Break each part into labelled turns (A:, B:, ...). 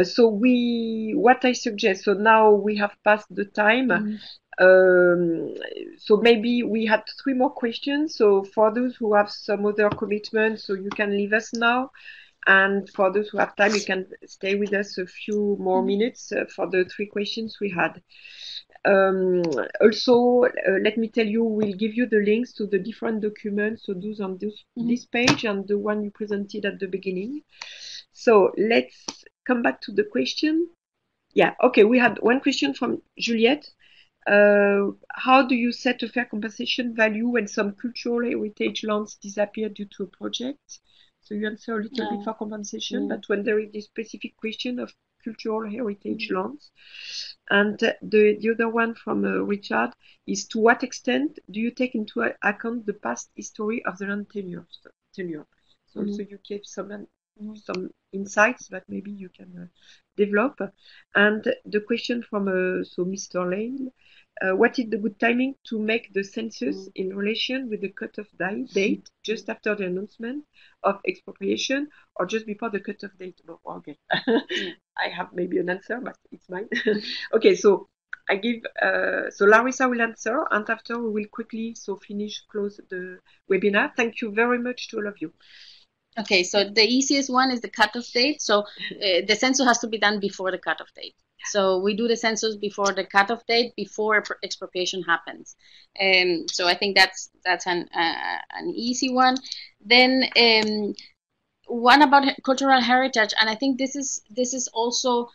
A: So what I suggest, so now we have passed the time. So maybe we had 3 more questions. So for those who have some other commitments, so you can leave us now. And for those who have time, you can stay with us a few more minutes for the 3 questions we had. Also, let me tell you, we'll give you the links to the different documents, so those on this page and the one you presented at the beginning. So let's come back to the question. Yeah, okay, we had one question from Juliette. How do you set a fair compensation value when some cultural heritage lands disappear due to a project? So you answer a little bit for compensation, but when there is this specific question of cultural heritage lands. And the other one from Richard is, to what extent do you take into account the past history of the land tenure? So also you gave some insights that maybe you can develop. And the question from so Mr. Lane, what is the good timing to make the census in relation with the cutoff date, just after the announcement of expropriation or just before the cutoff date? Oh, okay. I have maybe an answer, but it's mine. Okay, so I give, so Larissa will answer, and after we will quickly close the webinar. Thank you very much to all of you.
B: Okay, so the easiest one is the cutoff date. So the census has to be done before the cutoff date. So we do the census before the cutoff date, before expropriation happens. So I think that's an easy one. Then one about cultural heritage, and I think this is also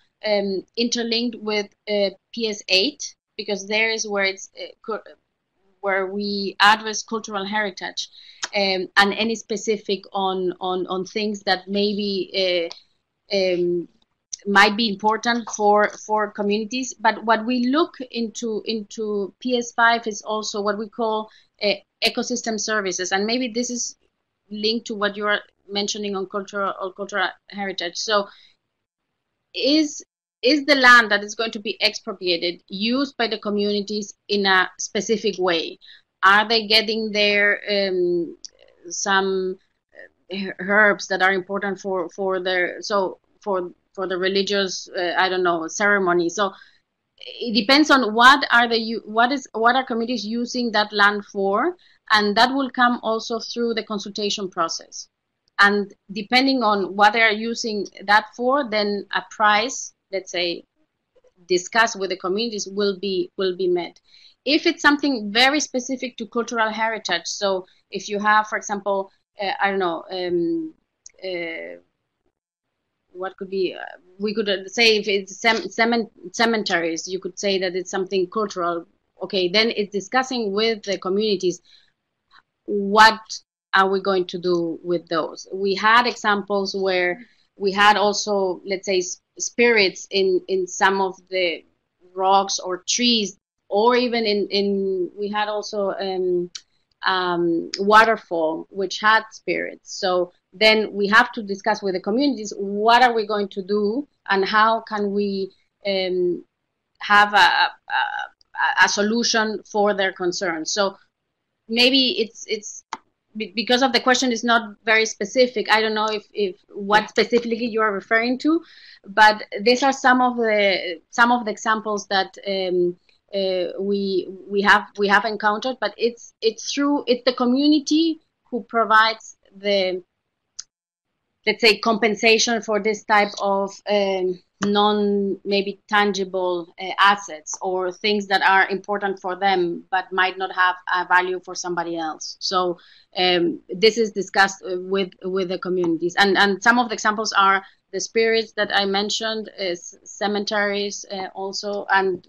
B: interlinked with PS8, because there is where it's where we address cultural heritage. And any specific on things that maybe might be important for communities. But what we look into PS5 is also what we call ecosystem services, and maybe this is linked to what you are mentioning on cultural heritage. So is the land that is going to be expropriated used by the communities in a specific way? Are they getting there some herbs that are important for their for the religious I don't know, ceremony? So it depends on what are communities using that land for, and that will come also through the consultation process. And depending on what they are using that for, then a price, let's say, discussed with the communities will be met. If it's something very specific to cultural heritage, so if you have, for example, I don't know, what could be, we could say if it's cemeteries, you could say that it's something cultural. Okay, then it's discussing with the communities what are we going to do with those. We had examples where we had also, let's say, spirits in some of the rocks or trees, or even in we had also waterfall which had spirits. So then we have to discuss with the communities what are we going to do and how can we have a solution for their concerns. So maybe it's because of the question is not very specific. I don't know if what specifically you are referring to, but these are some of the examples that we have encountered. But it's the community who provides the, let's say, compensation for this type of non maybe tangible assets or things that are important for them but might not have a value for somebody else. So this is discussed with the communities, and some of the examples are the spirits that I mentioned, is cemeteries also, and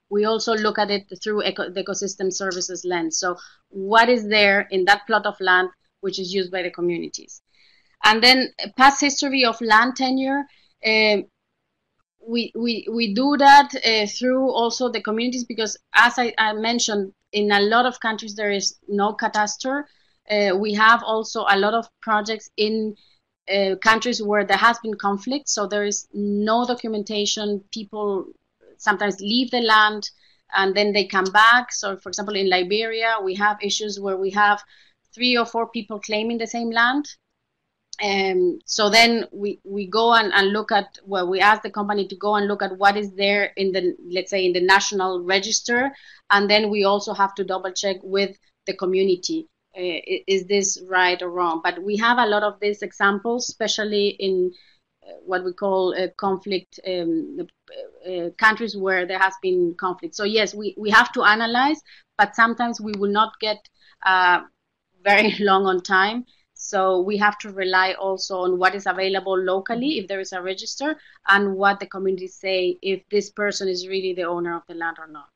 B: we also look at it through the ecosystem services lens. So what is there in that plot of land which is used by the communities? And then past history of land tenure, we do that through also the communities, because as I mentioned, in a lot of countries there is no cadastre. We have also a lot of projects in countries where there has been conflict, so there is no documentation. People sometimes leave the land and then they come back. So for example, in Liberia, we have issues where we have 3 or 4 people claiming the same land. So then we go and look at, well, we ask the company to go and look at what is there in the, let's say, in the national register, and then we also have to double check with the community, is this right or wrong? But we have a lot of these examples, especially in what we call conflict countries where there has been conflict. So yes, we have to analyze, but sometimes we will not get very long on time. So we have to rely also on what is available locally, if there is a register, and what the communities say, if this person is really the owner of the land or not.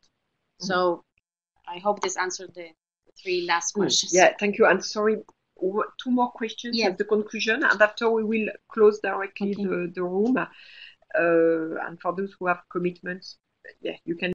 B: So I hope this answered the three last questions.
A: Yeah, thank you. And sorry, two more questions at the conclusion, and after we will close directly the room. And for those who have commitments, yeah, you can